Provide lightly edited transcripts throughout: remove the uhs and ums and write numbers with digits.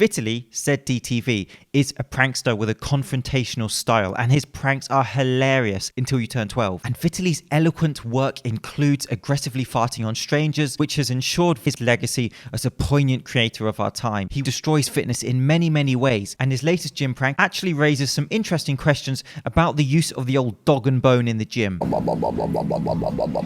Vitaly, ZDTV, is a prankster with a confrontational style, and his pranks are hilarious until you turn 12. And Vitaly's eloquent work includes aggressively farting on strangers, which has ensured his legacy as a poignant creator of our time. He destroys fitness in many, many ways, and his latest gym prank actually raises some interesting questions about the use of the old dog and bone in the gym.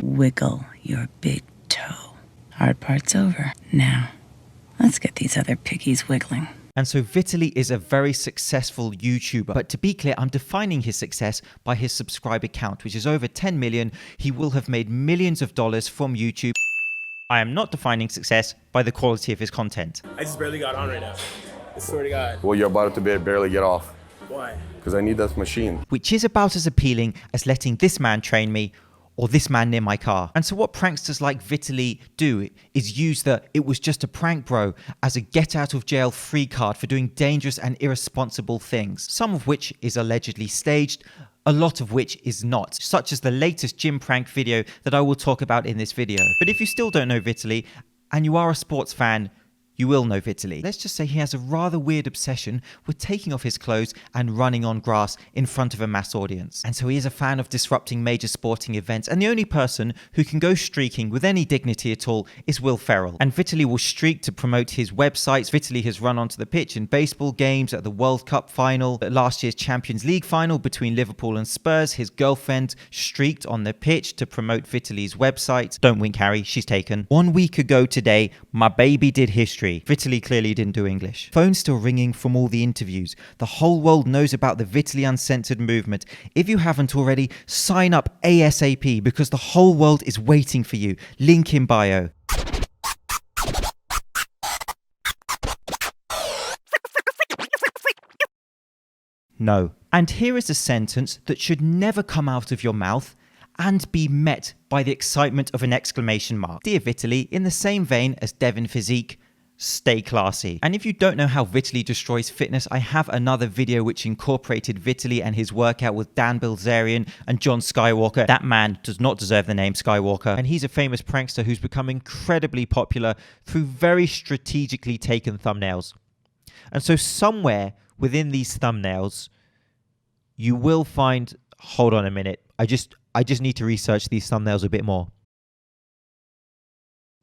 Wiggle your big toe. Hard part's over. Now, let's get these other piggies wiggling. And so Vitaly is a very successful YouTuber. But to be clear, I'm defining his success by his subscriber count, which is over 10 million. He will have made millions of dollars from YouTube. I am not defining success by the quality of his content. I just barely got on right now. I swear to God. Well, you're about to barely get off. Why? Because I need that machine. Which is about as appealing as letting this man train me or this man near my car. And so what pranksters like Vitaly do is use the "it was just a prank, bro" as a get out of jail free card for doing dangerous and irresponsible things, some of which is allegedly staged, a lot of which is not, such as the latest gym prank video that I will talk about in this video. But if you still don't know Vitaly and you are a sports fan, you will know Vitaly. Let's just say he has a rather weird obsession with taking off his clothes and running on grass in front of a mass audience. And so he is a fan of disrupting major sporting events, and the only person who can go streaking with any dignity at all is Will Ferrell. And Vitaly will streak to promote his websites. Vitaly has run onto the pitch in baseball games, at the World Cup final, at last year's Champions League final between Liverpool and Spurs. His girlfriend streaked on the pitch to promote Vitaly's website. Don't wink, Harry, she's taken. 1 week ago today, my baby did history. Vitaly clearly didn't do English. Phone's still ringing from all the interviews. The whole world knows about the Vitaly Uncensored movement. If you haven't already, sign up ASAP because the whole world is waiting for you. Link in bio. No. And here is a sentence that should never come out of your mouth and be met by the excitement of an exclamation mark. Dear Vitaly, in the same vein as Devin Physique, stay classy. And if you don't know how Vitaly destroys fitness, I have another video which incorporated Vitaly and his workout with Dan Bilzerian and John Skywalker. That man does not deserve the name Skywalker. And he's a famous prankster who's become incredibly popular through very strategically taken thumbnails. And so somewhere within these thumbnails, you will find, hold on a minute, I just need to research these thumbnails a bit more.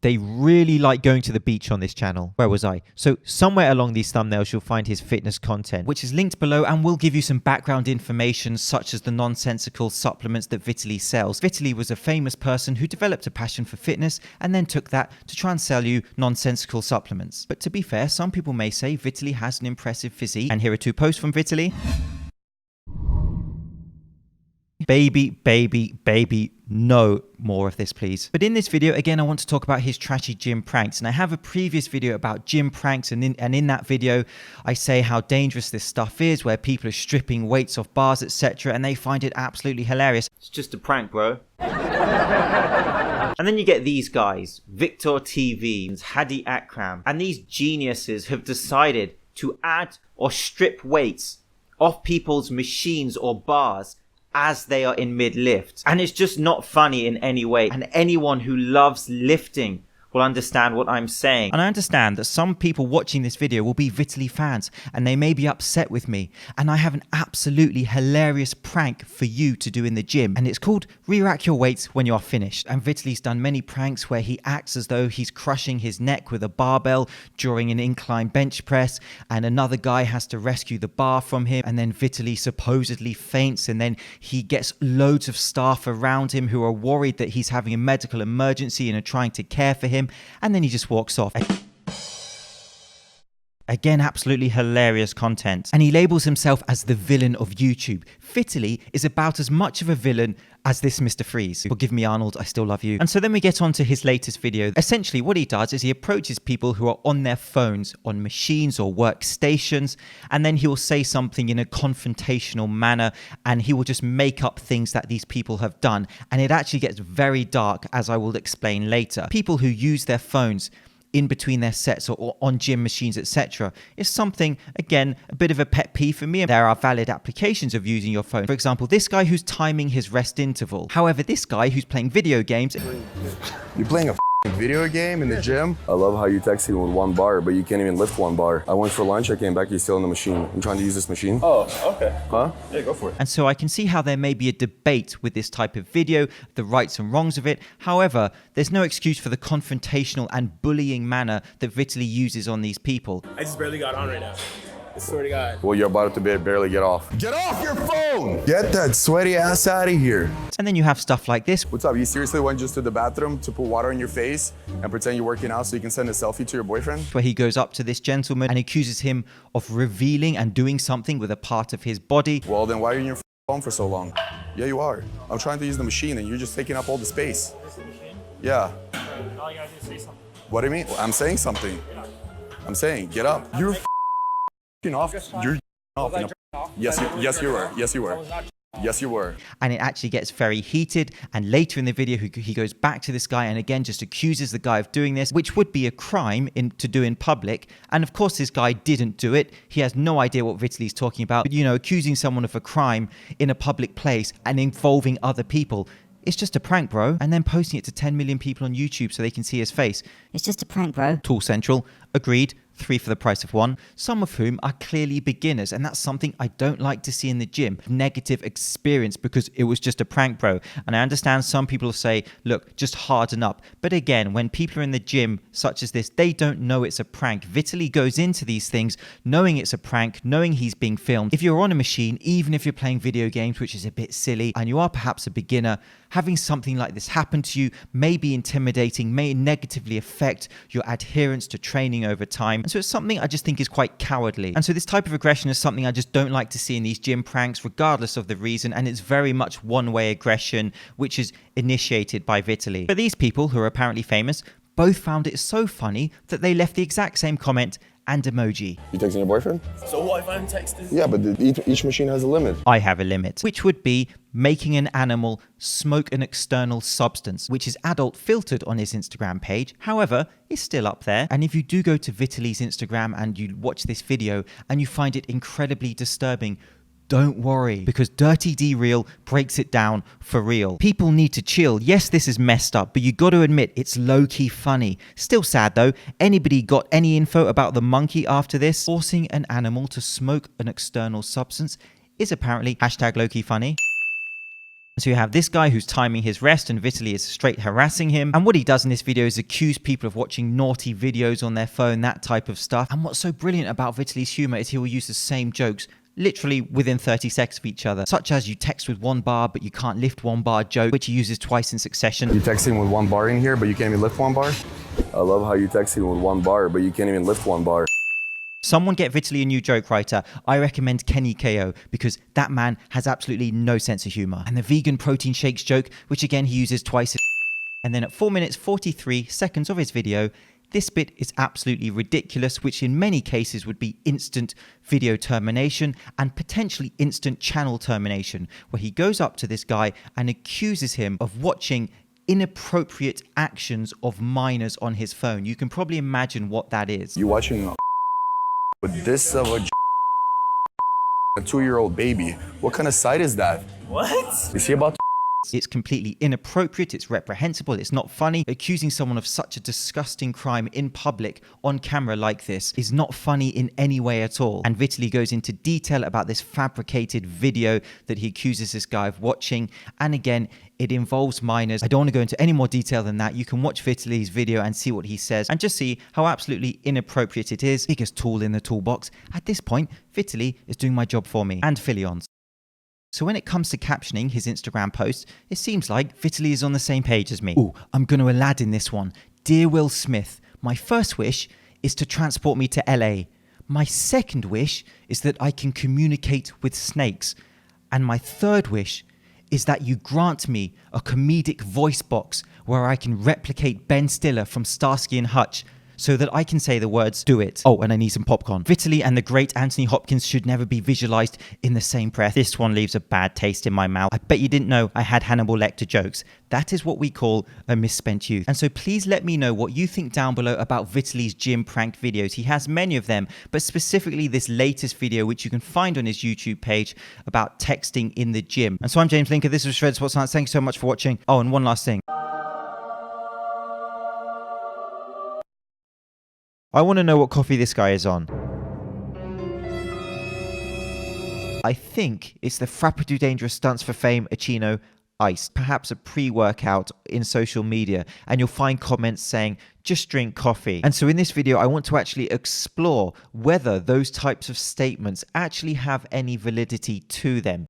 They really like going to the beach on this channel. Where was I? So somewhere along these thumbnails, you'll find his fitness content, which is linked below and will give you some background information such as the nonsensical supplements that Vitaly sells. Vitaly was a famous person who developed a passion for fitness and then took that to try and sell you nonsensical supplements. But to be fair, some people may say Vitaly has an impressive physique. And here are 2 posts from Vitaly. Baby, no more of this, please. But in this video, again, I want to talk about his trashy gym pranks. And I have a previous video about gym pranks. And in that video, I say how dangerous this stuff is, where people are stripping weights off bars, etc. And they find it absolutely hilarious. It's just a prank, bro. And then you get these guys, Victor TV, Hadi Akram. And these geniuses have decided to add or strip weights off people's machines or bars as they are in mid-lift. And it's just not funny in any way. And anyone who loves lifting will understand what I'm saying. And I understand that some people watching this video will be Vitaly fans and they may be upset with me. And I have an absolutely hilarious prank for you to do in the gym. And it's called Re-rack your weights when you are finished. And Vitaly's done many pranks where he acts as though he's crushing his neck with a barbell during an incline bench press. And another guy has to rescue the bar from him. And then Vitaly supposedly faints. And then he gets loads of staff around him who are worried that he's having a medical emergency and are trying to care for him. And then he just walks off. Again, absolutely hilarious content. And he labels himself as the villain of YouTube. Vitaly is about as much of a villain as this Mr. Freeze. Forgive me, Arnold, I still love you. And so then we get on to his latest video. Essentially, what he does is he approaches people who are on their phones, on machines or workstations, and then he will say something in a confrontational manner, and he will just make up things that these people have done. And it actually gets very dark, as I will explain later. People who use their phones in between their sets or on gym machines, etc., is something, again, a bit of a pet peeve for me. There are valid applications of using your phone. For example, this guy who's timing his rest interval. However, this guy who's playing video games... You're playing a video game in the gym. I love how you texting with one bar, but you can't even lift one bar. I went for lunch, I came back, you're still in the machine. I'm trying to use this machine. Oh, okay. Huh? Yeah, go for it. And so I can see how there may be a debate with this type of video, the rights and wrongs of it. However, there's no excuse for the confrontational and bullying manner that Vitaly uses on these people. I just barely got on right now. I swear to God. Well, you're about to barely get off. Get off your phone! Get that sweaty ass out of here. And then you have stuff like this. What's up? You seriously went just to the bathroom to put water on your face and pretend you're working out so you can send a selfie to your boyfriend? Where he goes up to this gentleman and accuses him of revealing and doing something with a part of his body. Well, then why are you on your phone for so long? Yeah, you are. I'm trying to use the machine and you're just taking up all the space. This is the machine? Yeah. All you gotta do is say something. What do you mean? I'm saying something. I'm saying, get up. You're off. You're off. Yes, you were. Yes, you were. Yes, you were. And it actually gets very heated. And later in the video, he goes back to this guy and again just accuses the guy of doing this, which would be a crime to do in public. And of course, this guy didn't do it. He has no idea what Vitaly's talking about. But, you know, accusing someone of a crime in a public place and involving other people. It's just a prank, bro. And then posting it to 10 million people on YouTube so they can see his face. It's just a prank, bro. Tool Central, agreed. 3 for the price of 1, some of whom are clearly beginners, and that's something I don't like to see in the gym. Negative experience because it was just a prank, bro. And I understand some people say, look, just harden up. But again, when people are in the gym such as this, they don't know it's a prank. Vitaly goes into these things knowing it's a prank, knowing he's being filmed. If you're on a machine, even if you're playing video games, which is a bit silly, and you are perhaps a beginner, having something like this happen to you may be intimidating, may negatively affect your adherence to training over time. And so it's something I just think is quite cowardly. And so this type of aggression is something I just don't like to see in these gym pranks, regardless of the reason. And it's very much one-way aggression, which is initiated by Vitaly. But these people, who are apparently famous, both found it so funny that they left the exact same comment and emoji. You texting your boyfriend? So what if I'm texting? Yeah, but each machine has a limit. I have a limit, which would be making an animal smoke an external substance, which is adult filtered on his Instagram page. However, it's still up there. And if you do go to Vitaly's Instagram and you watch this video and you find it incredibly disturbing, don't worry, because Dirty D Real breaks it down for real. People need to chill. Yes, this is messed up, but you got to admit it's low-key funny. Still sad though. Anybody got any info about the monkey after this? Forcing an animal to smoke an external substance is apparently hashtag low-key funny. So you have this guy who's timing his rest and Vitaly is straight harassing him. And what he does in this video is accuse people of watching naughty videos on their phone, that type of stuff. And what's so brilliant about Vitaly's humor is he will use the same jokes literally within 30 seconds of each other, such as you text with 1 bar but you can't lift 1 bar joke, which he uses twice in succession. You texting with 1 bar in here but you can't even lift 1 bar? I love how you texting with 1 bar but you can't even lift 1 bar. Someone get Vitaly a new joke writer. I recommend Kenny KO because that man has absolutely no sense of humor. And the vegan protein shakes joke, which again he uses twice. And then at 4 minutes 43 seconds of his video, this bit is absolutely ridiculous, which in many cases would be instant video termination and potentially instant channel termination, where he goes up to this guy and accuses him of watching inappropriate actions of minors on his phone. You can probably imagine what that is. You watching with this of a 2-year-old baby. What kind of site is that? What? Is he about to? It's completely inappropriate, it's reprehensible, it's not funny. Accusing someone of such a disgusting crime in public on camera like this is not funny in any way at all. And Vitaly goes into detail about this fabricated video that he accuses this guy of watching. And again, it involves minors. I don't want to go into any more detail than that. You can watch Vitaly's video and see what he says and just see how absolutely inappropriate it is. Biggest tool in the toolbox. At this point, Vitaly is doing my job for me and Philion's. So when it comes to captioning his Instagram posts, it seems like Vitaly is on the same page as me. Ooh, I'm going to Aladdin this one. Dear Will Smith, my first wish is to transport me to LA. My second wish is that I can communicate with snakes. And my third wish is that you grant me a comedic voice box where I can replicate Ben Stiller from Starsky and Hutch, so that I can say the words, do it. Oh, and I need some popcorn. Vitaly and the great Anthony Hopkins should never be visualized in the same breath. This one leaves a bad taste in my mouth. I bet you didn't know I had Hannibal Lecter jokes. That is what we call a misspent youth. And so please let me know what you think down below about Vitaly's gym prank videos. He has many of them, but specifically this latest video, which you can find on his YouTube page about texting in the gym. And so I'm James Linker. This was Shred Sports Science. Thank you so much for watching. Oh, and one last thing. I want to know what coffee this guy is on. I think it's the Frappadoo Dangerous Stunts for Fame Achino Iced, perhaps a pre-workout in social media, and you'll find comments saying, just drink coffee. And so in this video, I want to actually explore whether those types of statements actually have any validity to them.